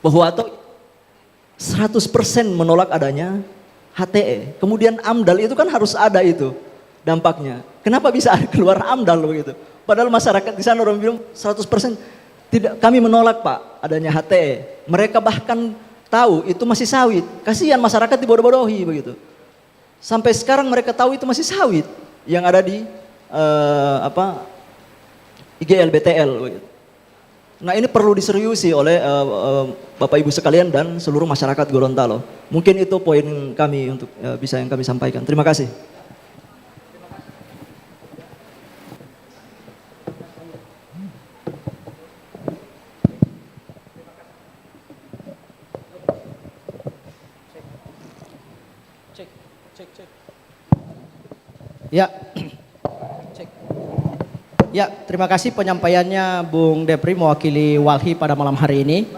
bahwa atau 100% menolak adanya HTE. Kemudian AMDAL itu kan harus ada itu dampaknya. Kenapa bisa keluar AMDAL begitu? Padahal masyarakat di sana orang bilang 100% tidak, kami menolak Pak adanya HTE. Mereka bahkan tahu itu masih sawit. Kasihan masyarakat dibodoh-bodohi begitu. Sampai sekarang mereka tahu itu masih sawit yang ada di IGL BTL begitu. Nah ini perlu diseriusi oleh Bapak Ibu sekalian dan seluruh masyarakat Gorontalo. Mungkin itu poin kami untuk bisa yang kami sampaikan. Terima kasih. Ya, ya, terima kasih penyampaiannya Bung Depri mewakili Walhi pada malam hari ini.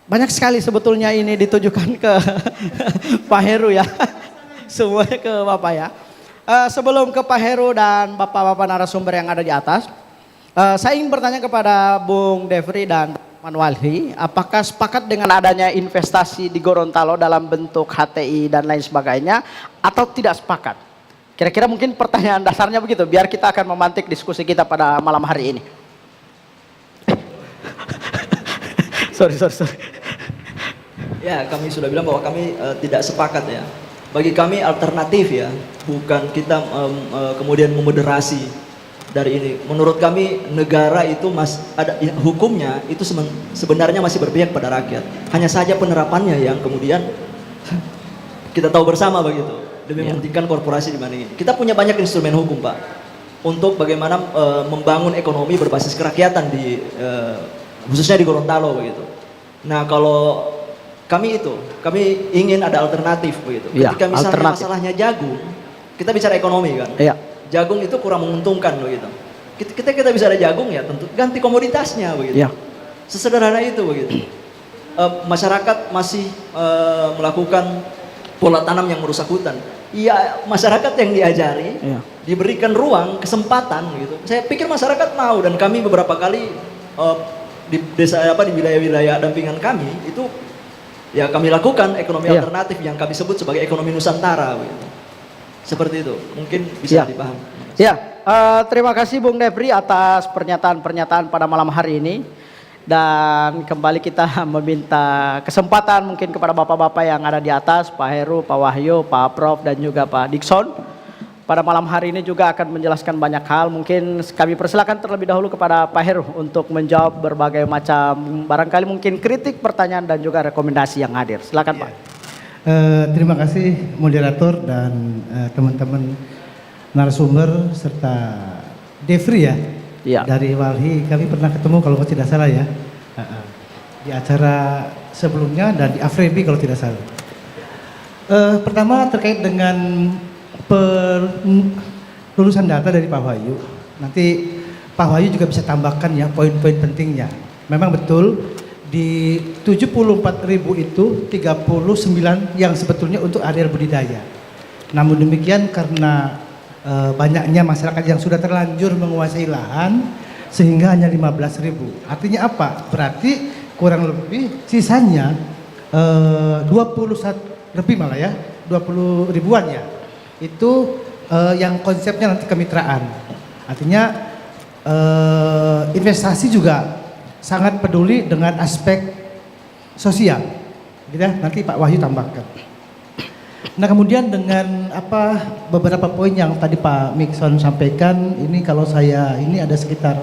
Banyak sekali sebetulnya ini ditujukan ke Pak Heru ya, semuanya ke Bapak ya. Sebelum ke Pak Heru dan Bapak-Bapak narasumber yang ada di atas, saya ingin bertanya kepada Bung Depri dan Pak Walhi, apakah sepakat dengan adanya investasi di Gorontalo dalam bentuk HTI dan lain sebagainya, atau tidak sepakat? Kira-kira mungkin pertanyaan dasarnya begitu, biar kita akan memantik diskusi kita pada malam hari ini. Sorry. Ya, kami sudah bilang bahwa kami tidak sepakat ya. Bagi kami alternatif ya, bukan kita kemudian memoderasi dari ini. Menurut kami negara itu ada hukumnya itu sebenarnya masih berpihak pada rakyat. Hanya saja penerapannya yang kemudian kita tahu bersama begitu. Demi mementingkan korporasi di mana ini. Kita punya banyak instrumen hukum Pak untuk bagaimana membangun ekonomi berbasis kerakyatan di khususnya di Gorontalo begitu. Nah kalau kami ingin ada alternatif begitu. Ketika misalnya masalahnya jagung, kita bicara ekonomi kan. Iya. Jagung itu kurang menguntungkan begitu. Kita bisa ada jagung ya tentu ganti komoditasnya begitu. Iya. Sesederhana itu begitu. Masyarakat masih melakukan pola tanam yang merusak hutan. Iya, masyarakat yang diajari, diberikan ruang, kesempatan gitu. Saya pikir masyarakat mau dan kami beberapa kali di desa di wilayah-wilayah dampingan kami itu ya kami lakukan ekonomi alternatif yang kami sebut sebagai ekonomi Nusantara begitu. Seperti itu, mungkin bisa dipahami. Ya, terima kasih Bung Depri atas pernyataan-pernyataan pada malam hari ini. Dan kembali kita meminta kesempatan mungkin kepada bapak-bapak yang ada di atas, Pak Heru, Pak Wahyu, Pak Prof dan juga Pak Dikson. Pada malam hari ini juga akan menjelaskan banyak hal. Mungkin kami persilakan terlebih dahulu kepada Pak Heru untuk menjawab berbagai macam barangkali mungkin kritik, pertanyaan dan juga rekomendasi yang hadir. Silakan Pak. Terima kasih moderator dan teman-teman narasumber serta Depri ya. Iya. Dari Walhi kami pernah ketemu kalau tidak salah ya di acara sebelumnya dan di Afrebi kalau tidak salah. Pertama terkait dengan lulusan data dari Pak Wahyu. Nanti Pak Wahyu juga bisa tambahkan ya poin-poin pentingnya. Memang betul di 74.000 itu 39 yang sebetulnya untuk areal budidaya. Namun demikian karena banyaknya masyarakat yang sudah terlanjur menguasai lahan sehingga hanya 15.000. Artinya apa? Berarti kurang lebih sisanya 21 lebih malah ya, 20 ribuan ya. Itu yang konsepnya nanti kemitraan. Artinya investasi juga sangat peduli dengan aspek sosial. Gitu ya, nanti Pak Wahyu tambahkan. Nah kemudian dengan beberapa poin yang tadi Pak Mikson sampaikan, ini kalau saya ini ada sekitar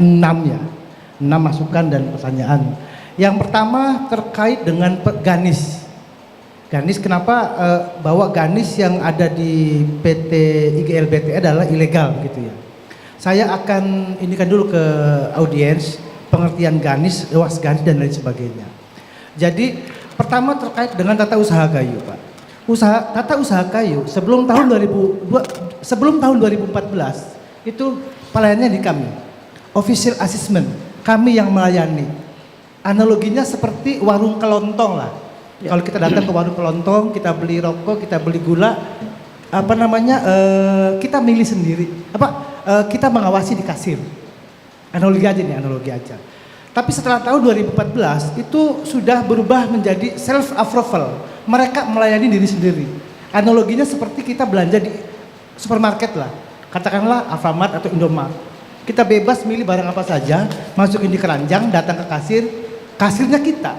6 ya, 6 masukan dan pertanyaan. Yang pertama terkait dengan Ganis. Ganis kenapa bahwa Ganis yang ada di PT IGL BTE adalah ilegal gitu ya. Saya akan indikan dulu ke audiens pengertian Ganis, luas Ganis dan lain sebagainya. Jadi pertama terkait dengan tata usaha kayu Pak. Tata usaha kayu sebelum tahun 2014 itu pelayanannya di kami. Official assessment, kami yang melayani. Analoginya seperti warung kelontong lah. Ya. Kalau kita datang ke warung kelontong, kita beli rokok, kita beli gula, kita milih sendiri. Kita mengawasi di kasir. Analogi aja nih, analogi aja. Tapi setelah tahun 2014 itu sudah berubah menjadi self approval. Mereka melayani diri sendiri. Analoginya seperti kita belanja di supermarket lah. Katakanlah Alfamart atau Indomart. Kita bebas milih barang apa saja, masukin di keranjang, datang ke kasir, kasirnya kita.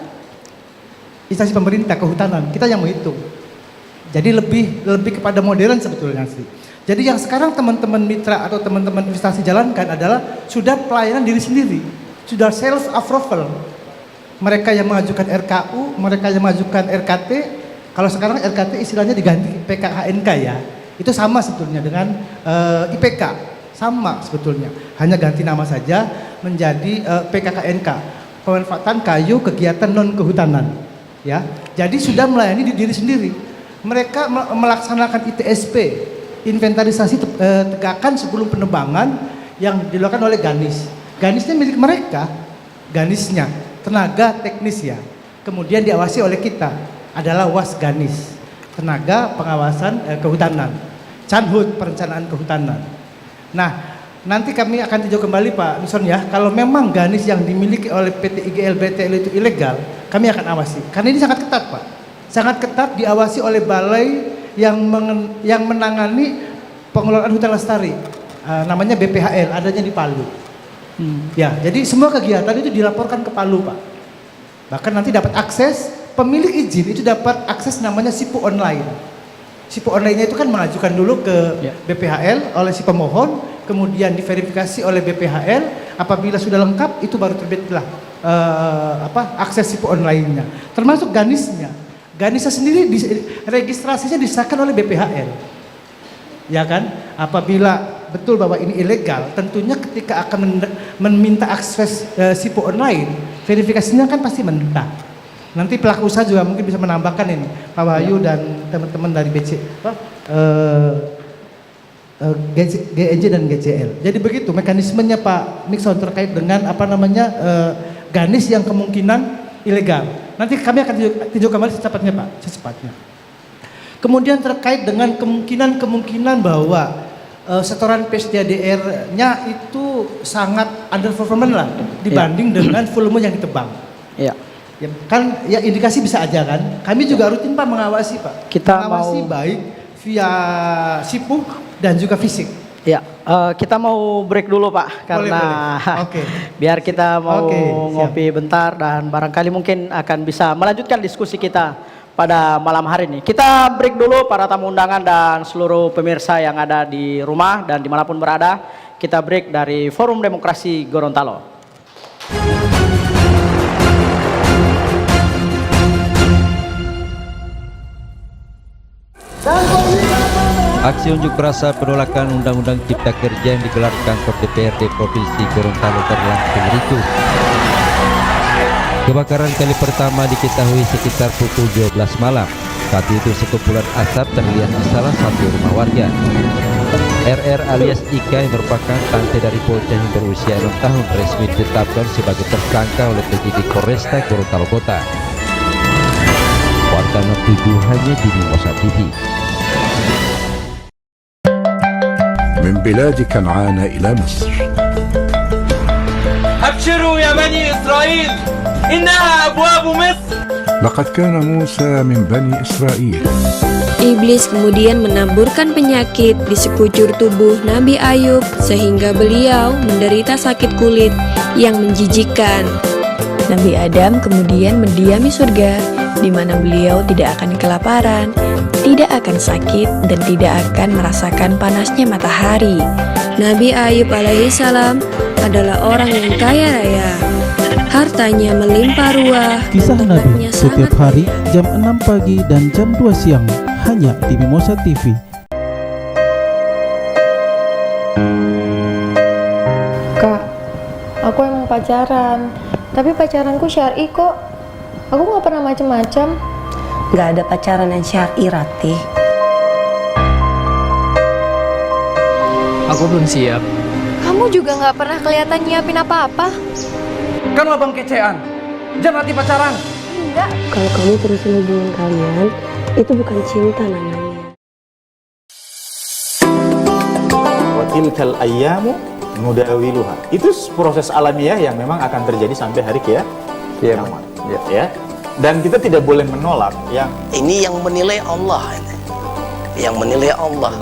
Instansi pemerintah, kehutanan, kita yang menghitung. Jadi lebih kepada modern sebetulnya sih. Jadi yang sekarang teman-teman mitra atau teman-teman investasi jalankan adalah sudah pelayanan diri sendiri. Sudah self approval. Mereka yang mengajukan RKU, mereka yang mengajukan RKT. Kalau sekarang RKT istilahnya diganti PKHNK ya. Itu sama sebetulnya dengan IPK, sama sebetulnya. Hanya ganti nama saja menjadi PKKNK, pemanfaatan kayu kegiatan non kehutanan. Ya, jadi sudah melayani diri sendiri. Mereka melaksanakan ITSP, inventarisasi tegakan sebelum penebangan yang dilakukan oleh Ganis. Ganisnya milik mereka, Ganisnya tenaga teknis ya. Kemudian diawasi oleh kita adalah Was Ganis, tenaga pengawasan kehutanan, Canhut perencanaan kehutanan. Nah, nanti kami akan tinjau kembali Pak Nison ya. Kalau memang Ganis yang dimiliki oleh PT IGL BTL itu ilegal, kami akan awasi. Karena ini sangat ketat Pak, sangat ketat diawasi oleh balai yang menangani pengelolaan hutan lestari, namanya BPHL, adanya di Palu. Ya, jadi semua kegiatan itu dilaporkan ke Palu Pak. Bahkan nanti dapat akses, pemilik izin itu dapat akses namanya SIPU online. SIPU online-nya itu kan mengajukan dulu ke BPHL oleh si pemohon, kemudian diverifikasi oleh BPHL, apabila sudah lengkap itu baru terbitlah akses SIPU online-nya. Termasuk Ganisnya. Ganisnya sendiri registrasinya disahkan oleh BPHL. Ya kan? Apabila betul bahwa ini ilegal, tentunya ketika akan meminta akses SIPU online, verifikasinya kan pasti mentah. Nanti pelaku usaha juga mungkin bisa menambahkan ini, Pak Wahyu dan teman-teman dari GNJ dan GCL. Jadi begitu mekanismenya Pak Nixon terkait dengan Ganis yang kemungkinan ilegal. Nanti kami akan tinjau kembali secepatnya Pak, secepatnya. Kemudian terkait dengan kemungkinan bahwa setoran PSDADR-nya itu sangat underperformance lah dibanding dengan volume yang ditebang. Iya. Ya, kan ya indikasi bisa aja kan. Kami juga rutin Pak mengawasi Pak. Kita mengawasi baik via SIPU dan juga fisik. Ya, kita mau break dulu Pak karena boleh. Okay. biar kita mau ngopi bentar dan barangkali mungkin akan bisa melanjutkan diskusi kita pada malam hari ini. Kita break dulu para tamu undangan dan seluruh pemirsa yang ada di rumah dan dimanapun berada. Kita break dari Forum Demokrasi Gorontalo. Aksi unjuk rasa penolakan Undang-Undang Cipta Kerja yang digelar kantor DPRD Provinsi Gorontalo berlangsung ricuh. Kebakaran kali pertama diketahui sekitar pukul 12 malam. Saat itu sekumpulan asap terlihat di salah satu rumah warga. RR alias Ika yang merupakan tante dari bocah yang berusia 6 tahun resmi ditetapkan sebagai tersangka oleh penyidik Polresta Gorontalo Kota. Warta 67 hanya di Mimosa TV. من بلاد كنعان إلى مصر. أبشروا يا بني إسرائيل إنها أبواب مصر. لقد كان موسى من بني إسرائيل. Iblis kemudian menaburkan penyakit di sekujur tubuh Nabi Ayub sehingga beliau menderita sakit kulit yang menjijikkan. Nabi Adam kemudian mendiami surga di mana beliau tidak akan kelaparan, tidak akan sakit, dan tidak akan merasakan panasnya matahari. Nabi Ayub alaihissalam adalah orang yang kaya raya. Hartanya melimpah ruah. Kisah Nabi setiap hari jam 6 pagi dan jam 2 siang hanya di Mimosa TV. Kak, aku emang pacaran, tapi pacaranku syar'i kok. Aku gak pernah macem-macem. Gak ada pacaran yang syar'i, Ratih. Aku belum siap. Kamu juga gak pernah kelihatan nyiapin apa-apa. Kan abang kecean. Jangan Ratih pacaran. Enggak. Kalau kamu terusin hubungan kalian, itu bukan cinta namanya. Wa tilkal ayyamu nudawiluha. Itu proses alamiah yang memang akan terjadi sampai hari kiamat. Ya. Dan kita tidak boleh menolak yang ini yang menilai Allah. Yang menilai Allah.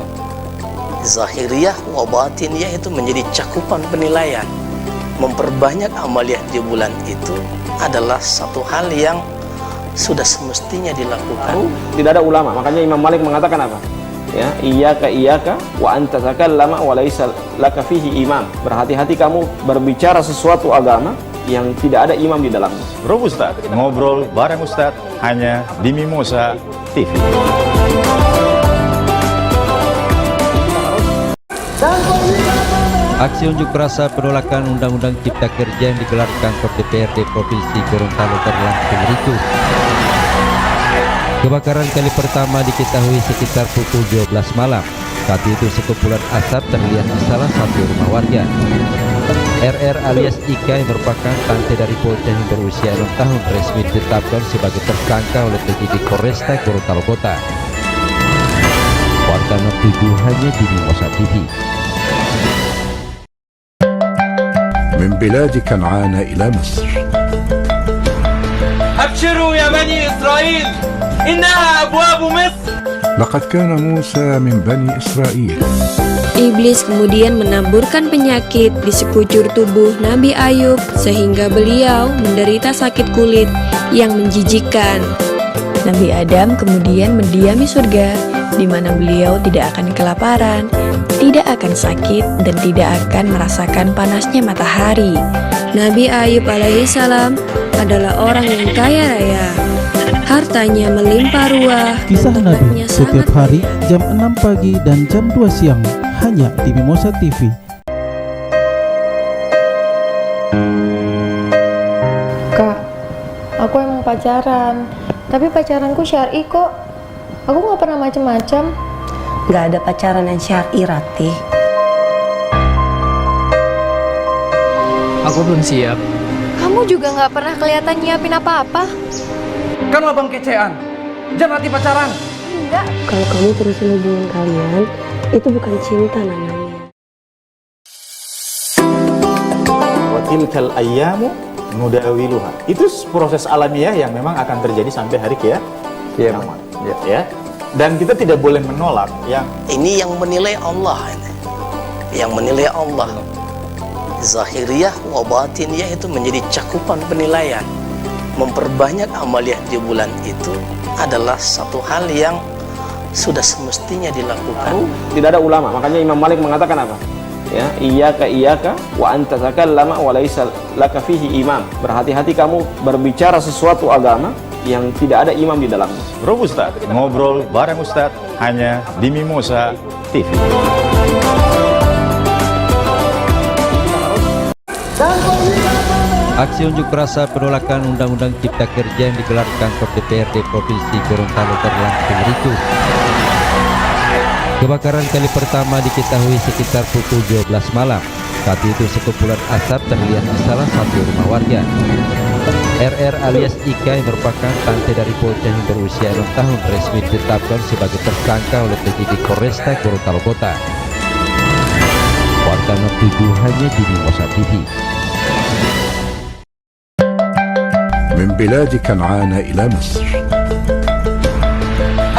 Zahiriyah wa batiniyah itu menjadi cakupan penilaian. Memperbanyak amaliyah di bulan itu adalah satu hal yang sudah semestinya dilakukan. Tidak ada ulama, makanya Imam Malik mengatakan apa? Ya, iyyaka wa anta takallama wa laisa laka fihi imam. Berhati-hati kamu berbicara sesuatu agama yang tidak ada imam di dalamnya. Bro Ustaz, ngobrol bareng Ustaz hanya di Mimosa TV. Aksi unjuk rasa penolakan Undang-Undang Cipta Kerja yang digelar kantor DPRD Provinsi Gorontalo berlangsung ricuh. Kebakaran kali pertama diketahui sekitar pukul 12 malam. Saat itu sekumpulan asap terlihat di salah satu rumah warga. RR alias Ika yang merupakan tante dari bocah yang berusia 6 tahun resmi ditetapkan sebagai tersangka oleh penyidik Polresta Gorontalo Kota. Warga menuju hanya di Mimosa TV. من بلاد كنعان إلى مصر. أبشروا يا بني إسرائيل إنها أبواب مصر. لقد كان موسى من بني إسرائيل. Iblis kemudian menaburkan penyakit di sekujur tubuh Nabi Ayub sehingga beliau menderita sakit kulit yang menjijikkan. Nabi Adam kemudian mendiami surga, di mana beliau tidak akan kelaparan, tidak akan sakit, dan tidak akan merasakan panasnya matahari. Nabi Ayub alaihissalam adalah orang yang kaya raya. Hartanya melimpah ruah. Kisah Nabi setiap hari jam 6 pagi dan jam 2 siang hanya di Mimosa TV. Kak, aku emang pacaran, tapi pacaranku syar'i kok. Aku nggak pernah macem-macem. Nggak ada pacaran yang syar'i, Ratih. Aku belum siap. Kamu juga nggak pernah kelihatan nyiapin apa-apa. Kan abang kecean. Jangan nanti pacaran. Enggak. Kalau kamu terusin hubungan kalian, itu bukan cinta namanya. Wa tilkal ayyamu nudawiluha. Itu proses alamiah yang memang akan terjadi sampai hari kiamat. Ya. Dan kita tidak boleh menolak yang ini yang menilai Allah. Yang menilai Allah. Zahiriyah wa batiniyah itu menjadi cakupan penilaian. Memperbanyak amaliyah di bulan itu adalah satu hal yang sudah semestinya dilakukan. Tidak ada ulama, makanya Imam Malik mengatakan apa? Ya, iyyaka wa anta takallama wa laisa laka fihi imam. Berhati-hati kamu berbicara sesuatu agama yang tidak ada imam di dalamnya. Bro Ustaz, ngobrol bareng Ustaz hanya di Mimosa TV. Aksi unjuk rasa penolakan Undang-Undang Cipta Kerja yang digelar kantor DPRD Provinsi Gorontalo berlangsung ricuh. Kebakaran kali pertama diketahui sekitar pukul 12 malam. Saat itu sekumpulan asap terlihat di salah satu rumah warga. RR alias Ika yang merupakan tante dari bocah yang berusia 6 tahun resmi ditetapkan sebagai tersangka oleh penyidik Polresta Gorontalo Kota. Warga menuju hanya di Mimosa TV. من بلاد كنعان إلى مصر.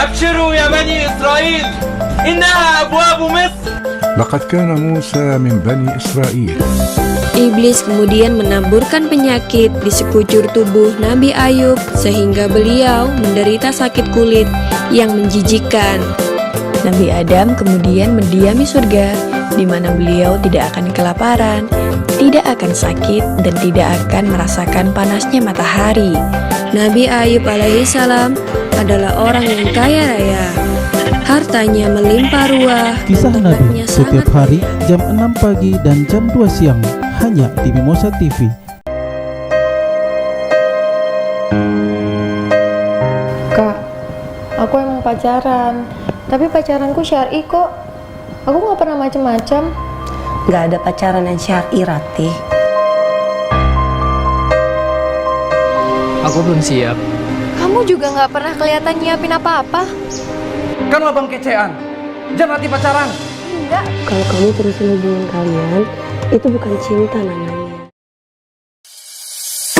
أبشروا يا بني إسرائيل إنها أبواب مصر. لقد كان موسى من بني إسرائيل. Iblis kemudian menaburkan penyakit di sekujur tubuh Nabi Ayub sehingga beliau menderita sakit kulit yang menjijikkan. Nabi Adam kemudian mendiami surga, di mana beliau tidak akan kelaparan, tidak akan sakit, dan tidak akan merasakan panasnya matahari. Nabi Ayub alaihissalam adalah orang yang kaya raya. Hartanya melimpah ruah. Kisah Nabi setiap hari jam 6 pagi dan jam 2 siang hanya di Mimosa TV. Kak, aku emang pacaran, tapi pacaranku syar'i kok. Aku nggak pernah macem-macem. Nggak ada pacaran yang syar'i, Ratih. Aku belum siap. Kamu juga nggak pernah kelihatan nyiapin apa-apa. Kan abang kecean. Jangan nanti pacaran. Enggak. Kalau kamu terusin hubungan kalian, Itu bukan cinta, Nana.